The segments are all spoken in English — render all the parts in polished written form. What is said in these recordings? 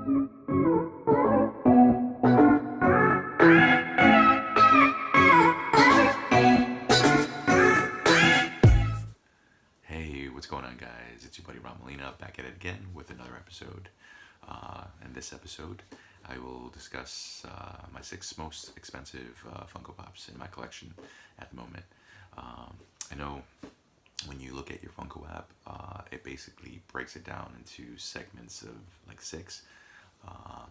Hey, what's going on, guys? It's your buddy Ramalina back at it again with another episode. In this episode, I will discuss my six most expensive Funko Pops in my collection at the moment. I know when you look at your Funko app, it basically breaks it down into segments of like six.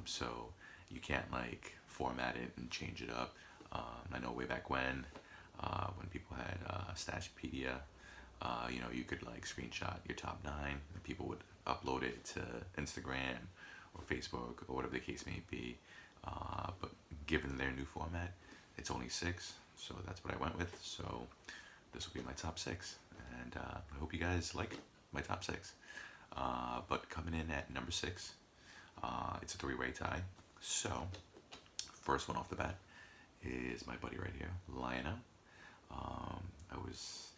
So you can't like format it and change it up. I know way back when people had Stashpedia, you could like screenshot your top nine and people would upload it to Instagram or Facebook or whatever the case may be. But given their new format, it's only six, so that's what I went with. So this will be my top six, and I hope you guys like my top six. But coming in at number six, it's a three-way tie. So first one off the bat is my buddy right here, Lionel. I was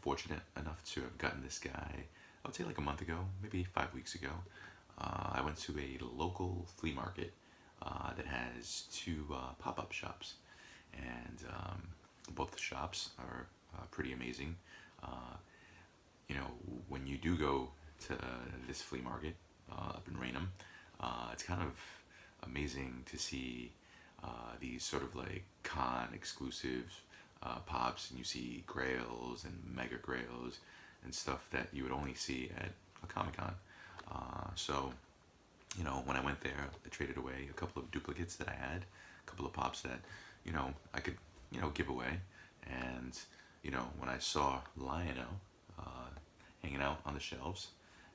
fortunate enough to have gotten this guy, I would say like a month ago, maybe 5 weeks ago. I went to a local flea market that has two pop-up shops, and both the shops are pretty amazing. When you do go to this flea market up in Raynham, it's kind of amazing to see these sort of like con exclusive pops, and you see grails and mega grails and stuff that you would only see at a Comic-Con. So when I went there, I traded away a couple of duplicates that I had, a couple of pops that I could give away. And when I saw Lionel hanging out on the shelves,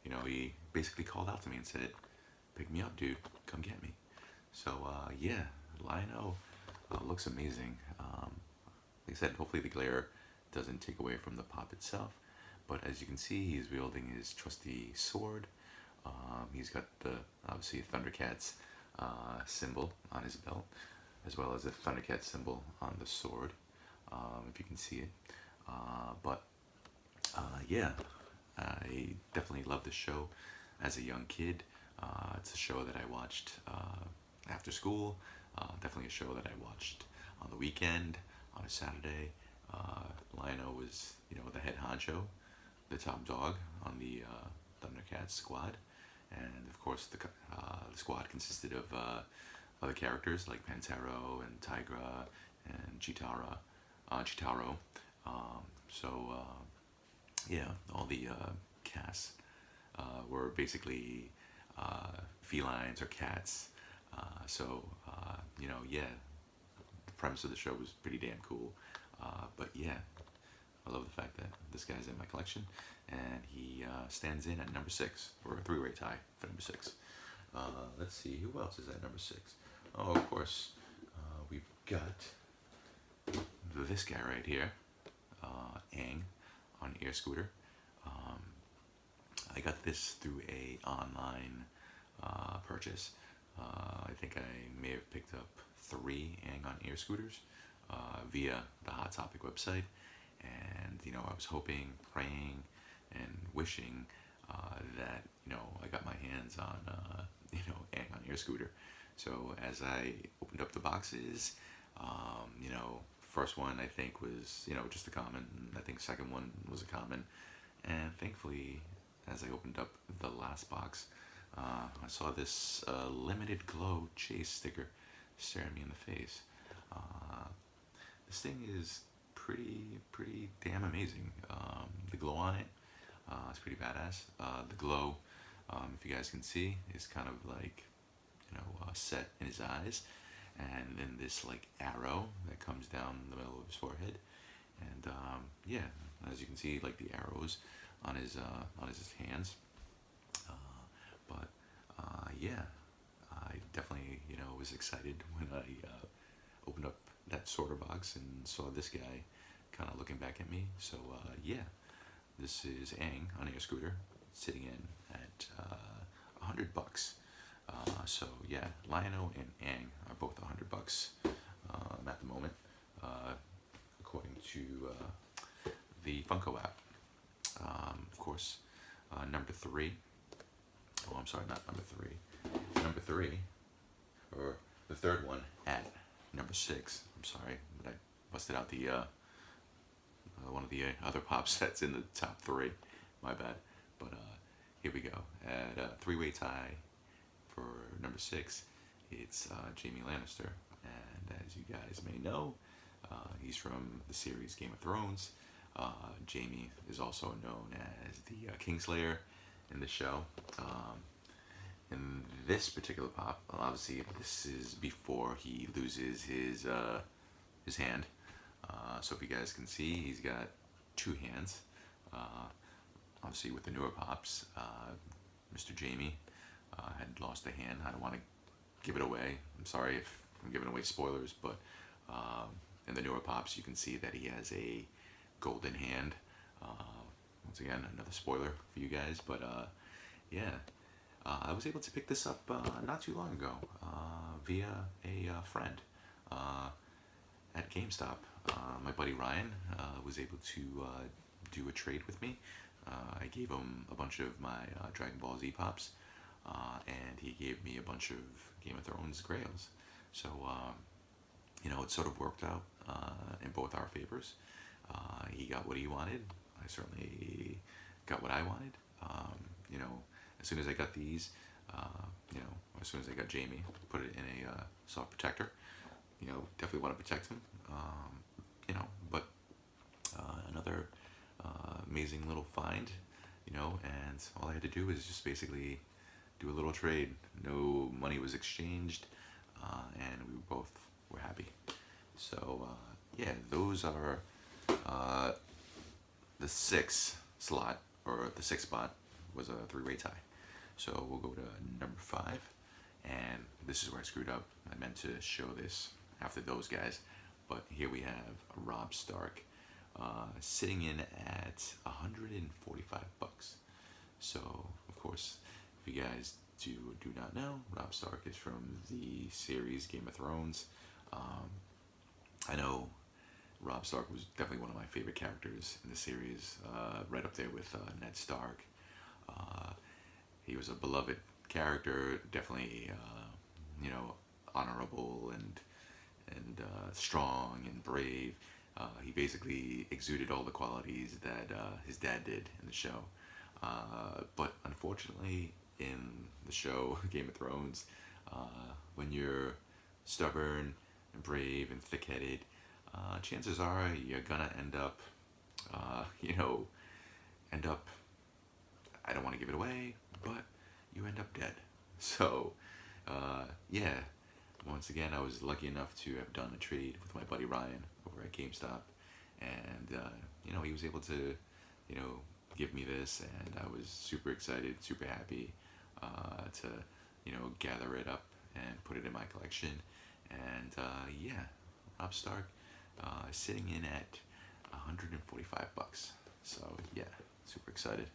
he basically called out to me and said, "Pick me up, dude, come get me." So yeah, Lionel looks amazing. Like I said, hopefully the glare doesn't take away from the pop itself, but as you can see, he's wielding his trusty sword. He's got the obviously Thundercats symbol on his belt, as well as the Thundercat symbol on the sword, if you can see it. But yeah, I definitely loved the show as a young kid. It's a show that I watched after school. Definitely a show that I watched on the weekend, on a Saturday. Lionel was, the head honcho, the top dog on the Thundercats squad, and of course the squad consisted of other characters like Pantero and Tigra and Chitaro. Yeah, all the cast were basically felines or cats. Yeah, the premise of the show was pretty damn cool. But yeah, I love the fact that this guy's in my collection, and he stands in at number six, or a three-way tie for number six. Let's see, who else is at number six? Oh, of course, we've got this guy right here, Aang, on air scooter. I got this through a online purchase. I think I may have picked up 3 Aang on air scooters via the Hot Topic website, and I was hoping, praying, and wishing that I got my hands on Aang on air scooter. So as I opened up the boxes, first one I think was just a common. I think second one was a common, and thankfully, as I opened up the last box, I saw this limited glow chase sticker staring me in the face. This thing is pretty damn amazing. The glow on it is pretty badass. The glow, if you guys can see, is kind of like set in his eyes, and then this like arrow that comes down the middle of his forehead, and yeah, as you can see, like the arrows on his hands. Yeah, I definitely was excited when I opened up that sorter box and saw this guy kind of looking back at me. So yeah, this is Aang on air scooter sitting in at $100. So yeah, Lionel and Aang are both $100 at the moment, according to the Funko app. Of course, number 3. Oh, I'm sorry, not number 3. Number 3, or the third one at number 6. I'm sorry, but I busted out the one of the other pop sets in the top 3. My bad. But here we go. At a 3-way tie for number 6, it's Jaime Lannister. And as you guys may know, he's from the series Game of Thrones. Jaime is also known as the Kingslayer in the show. In this particular pop, obviously this is before he loses his hand. So if you guys can see, he's got 2 hands. Obviously with the newer pops, Mr. Jaime had lost a hand. I don't want to give it away. I'm sorry if I'm giving away spoilers, but in the newer pops you can see that he has a golden hand. Once again, another spoiler for you guys, but yeah. I was able to pick this up not too long ago via a friend at GameStop. My buddy Ryan was able to do a trade with me. I gave him a bunch of my Dragon Ball Z pops, and he gave me a bunch of Game of Thrones Grails. So, it sort of worked out in both our favors. He got what he wanted. I certainly got what I wanted. As soon as I got these, as soon as I got Jaime, put it in a soft protector. Definitely want to protect him. But another amazing little find, and all I had to do was just basically do a little trade. No money was exchanged, and we both were happy. So, yeah, those are the 6 slot, or the 6 spot was a 3-way tie. So we'll go to number 5, and this is where I screwed up. I meant to show this after those guys, but here we have Robb Stark sitting in at 145 bucks. So of course, if you guys do not know, Robb Stark is from the series Game of Thrones. I know Robb Stark was definitely one of my favorite characters in the series, right up there with Ned Stark. He was a beloved character, definitely, honorable and strong and brave. He basically exuded all the qualities that his dad did in the show. But unfortunately, in the show Game of Thrones, when you're stubborn and brave and thick-headed, chances are you're gonna end up, I don't want to give it away, but you end up dead. So, yeah, once again, I was lucky enough to have done a trade with my buddy Ryan over at GameStop, and, he was able to, give me this, and I was super excited, super happy to, gather it up and put it in my collection. And, yeah, Robb Stark sitting in at 145 bucks. So, yeah, super excited.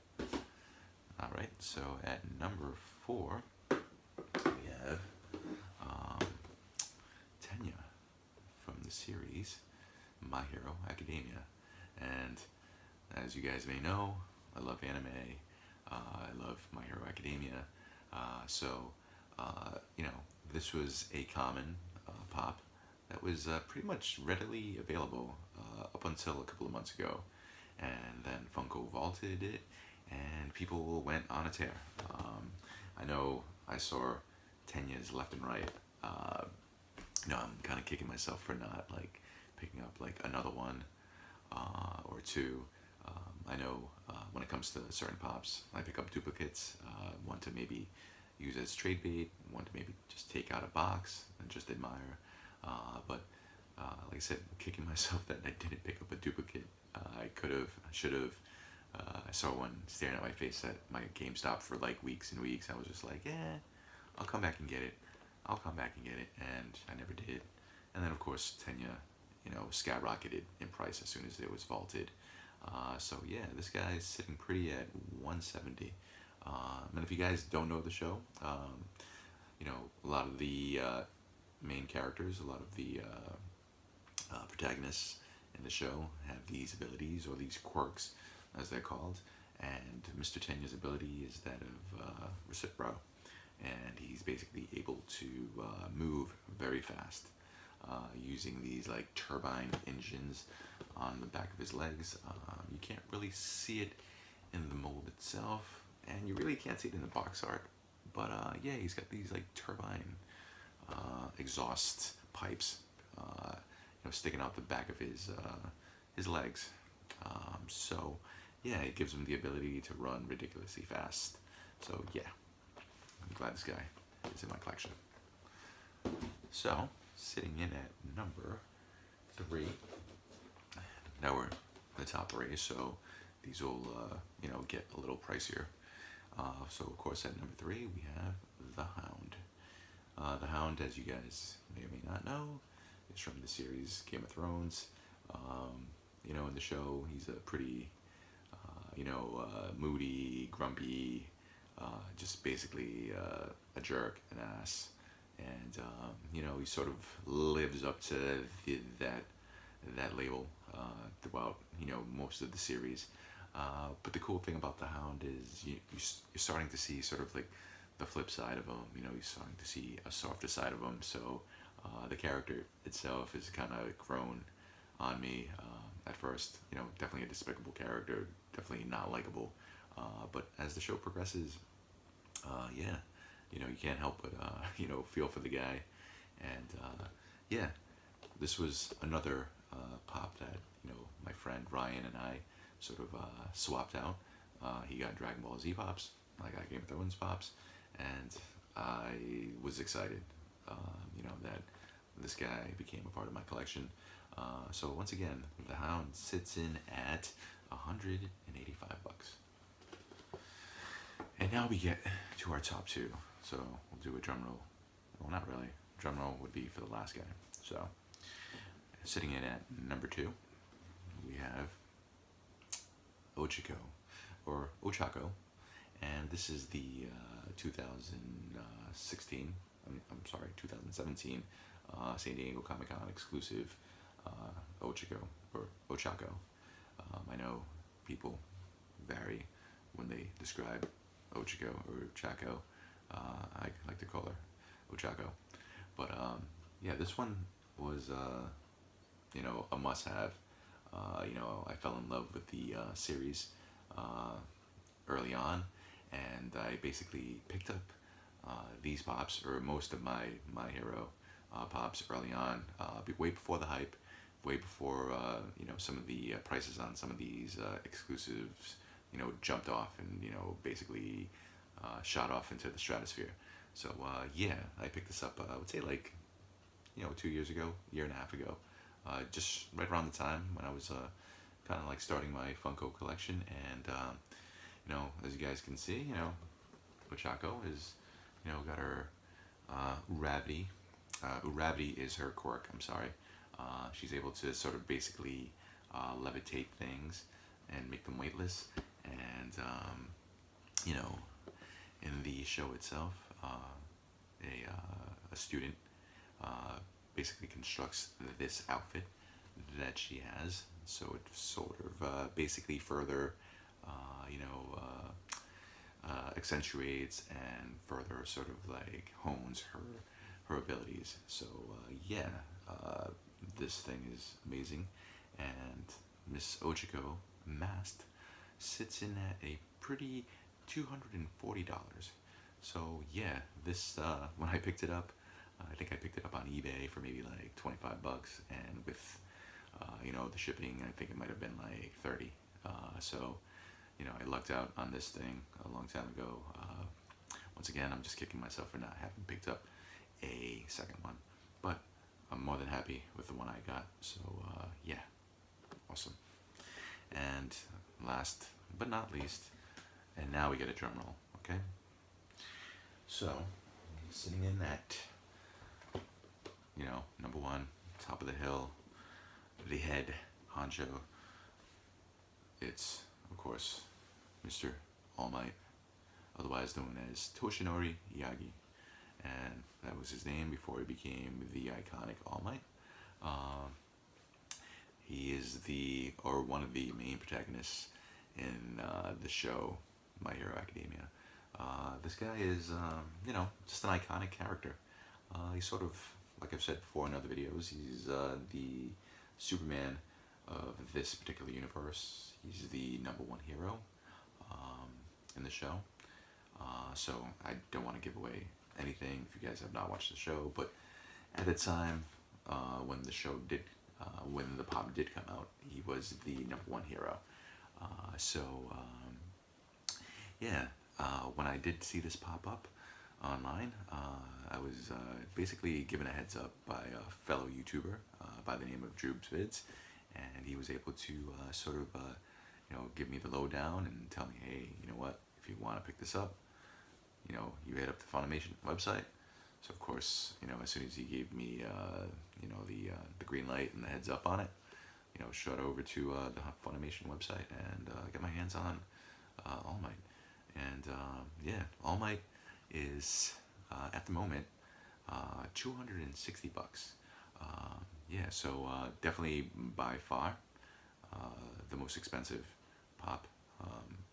Alright, so at number 4, we have Tenya from the series My Hero Academia. And as you guys may know, I love anime, I love My Hero Academia, so this was a common pop that was pretty much readily available up until a couple of months ago. And then Funko vaulted it, and people went on a tear. I know I saw Tenya's left and right. I'm kind of kicking myself for not picking up another one or two. I know when it comes to certain pops, I pick up duplicates. One to maybe use as trade bait, one to maybe just take out a box and just admire. But like I said, kicking myself that I didn't pick up a duplicate. I could have, I should have. I saw one staring at my face at my GameStop for weeks and weeks. I was just like, I'll come back and get it. And I never did. And then of course Tenya, skyrocketed in price as soon as it was vaulted. So yeah, this guy's sitting pretty at 170. And if you guys don't know the show, a lot of the main characters, a lot of the protagonists in the show have these abilities, or these quirks as they're called. And Mr. Tenya's ability is that of Recipro, and he's basically able move very fast, using these like turbine engines on the back of his legs. You can't really see it in the mold itself, and you really can't see it in the box art. But yeah, he's got these like turbine exhaust pipes, sticking out the back of his legs. So yeah, it gives him the ability to run ridiculously fast. So yeah, I'm glad this guy is in my collection. So sitting in at number 3. Now we're in the top 3, so these will get a little pricier. So of course at number 3 we have the Hound. The Hound, as you guys may or may not know, is from the series Game of Thrones. In the show, he's a pretty, moody, grumpy, just basically a jerk, an ass, and he sort of lives up to that label throughout most of the series. But the cool thing about the Hound is you're starting to see sort of like the flip side of him. You're starting to see a softer side of him. So the character itself is kind of grown on me at first. Definitely a despicable character, definitely not likable. But as the show progresses, yeah, you can't help but feel for the guy. And yeah, this was another pop that my friend Ryan and I sort of swapped out. He got Dragon Ball Z pops, I got Game of Thrones pops, and I was excited, that this guy became a part of my collection. So once again, the Hound sits in at $185. And now we get to our top 2. So we'll do a drum roll. Well, not really. Drum roll would be for the last guy. So sitting in at number 2, we have Ochako, or Ochako, and this is the 2017 San Diego Comic-Con exclusive Ochako, or Ochako. I know people vary when they describe Ochako or Chaco. I like to call her Ochako. But yeah, this one was a must-have. I fell in love with the series early on, and I basically picked up these pops, or most of my Hero pops early on, way before the hype, way before some of the prices on some of these exclusives jumped off and basically shot off into the stratosphere. So yeah, I picked this up, I would say like 2 years ago, year and a half ago, just right around the time when I was kind of like starting my Funko collection. And as you guys can see, Ochako is got her Uravity. Uravity is her quirk, I'm sorry. She's able to sort of basically levitate things and make them weightless. And in the show itself, a student basically constructs this outfit that she has, so it sort of basically further accentuates and further sort of like hones her abilities. So yeah, this thing is amazing, and Miss Ochako masked sits in at a pretty $240. So yeah, this when I picked it up, I think I picked it up on eBay for maybe like $25, and with the shipping, I think it might have been like 30. So I lucked out on this thing a long time ago. Once again, I'm just kicking myself for not having picked up a second one, but I'm more than happy with the one I got. So yeah, awesome. And last but not least, and now we get a drum roll, okay? So sitting in that, number 1, top of the hill, the head honcho, it's of course Mr. All Might, otherwise known as Toshinori Yagi, and that was his name before he became the iconic All Might. He is one of the main protagonists in the show My Hero Academia. This guy is, just an iconic character. He's sort of, like I've said before in other videos, he's the Superman of this particular universe. He's the #1 hero um, in the show. So I don't want to give away anything if you guys have not watched the show, but at the time when the show did, when the pop did come out, he was the #1 hero. So yeah, when I did see this pop up online, I was basically given a heads up by a fellow YouTuber by the name of Droob's Vids, and he was able to sort of give me the lowdown and tell me, hey, you know what, if you want to pick this up, you head up to Funimation website. So of course, as soon as he gave me the green light and the heads up on it, shot over to the Funimation website and get my hands on All Might. And yeah, All Might is at the moment $260. Yeah, so definitely by far the most expensive pop,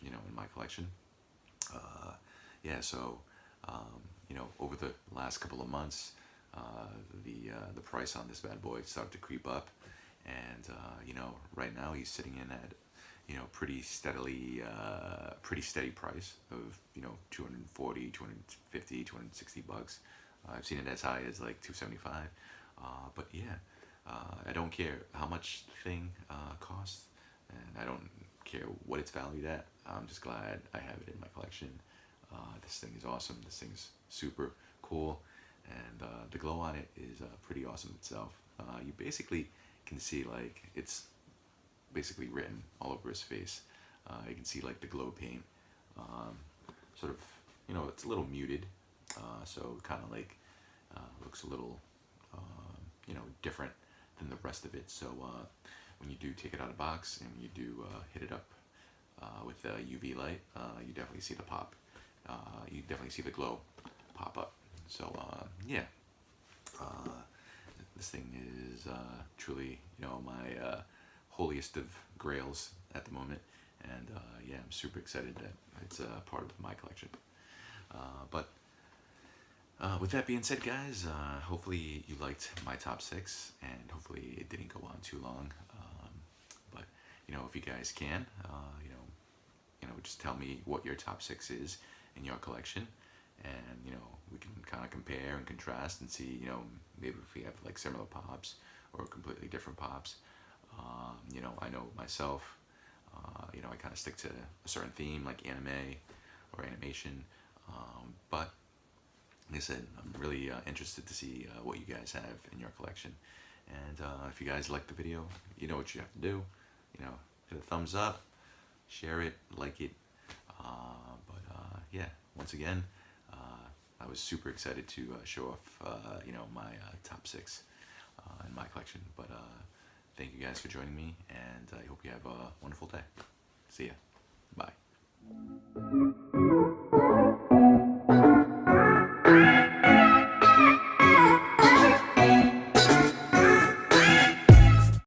in my collection. Yeah, so over the last couple of months, the price on this bad boy started to creep up, and right now he's sitting in at pretty steady price of 240, 250, $260. I've seen it as high as like 275. But yeah, I don't care how much the thing costs, and I don't care what it's valued at. I'm just glad I have it in my collection. This thing is awesome. This thing's super cool, and the glow on it is pretty awesome itself. You basically can see like it's basically written all over his face. You can see like the glow paint, sort of, it's a little muted, so kind of like looks a little, different than the rest of it. So when you do take it out of the box and you do hit it up with the UV light, you definitely see the pop. You definitely see the glow pop up. So yeah, this thing is truly, my holiest of grails at the moment, and yeah, I'm super excited that it's part of my collection. But with that being said, guys, hopefully you liked my top 6, and hopefully it didn't go on too long. But if you guys can, just tell me what your top 6 is in your collection, and we can kind of compare and contrast and see, maybe if we have like similar pops or completely different pops. I know myself, I kind of stick to a certain theme like anime or animation, but like I said, I'm really interested to see what you guys have in your collection. And if you guys like the video, you know what you have to do. Hit a thumbs up, share it, like it. But yeah, once again, I was super excited to show off, my top 6 in my collection. But thank you guys for joining me, and I hope you have a wonderful day. See ya. Bye.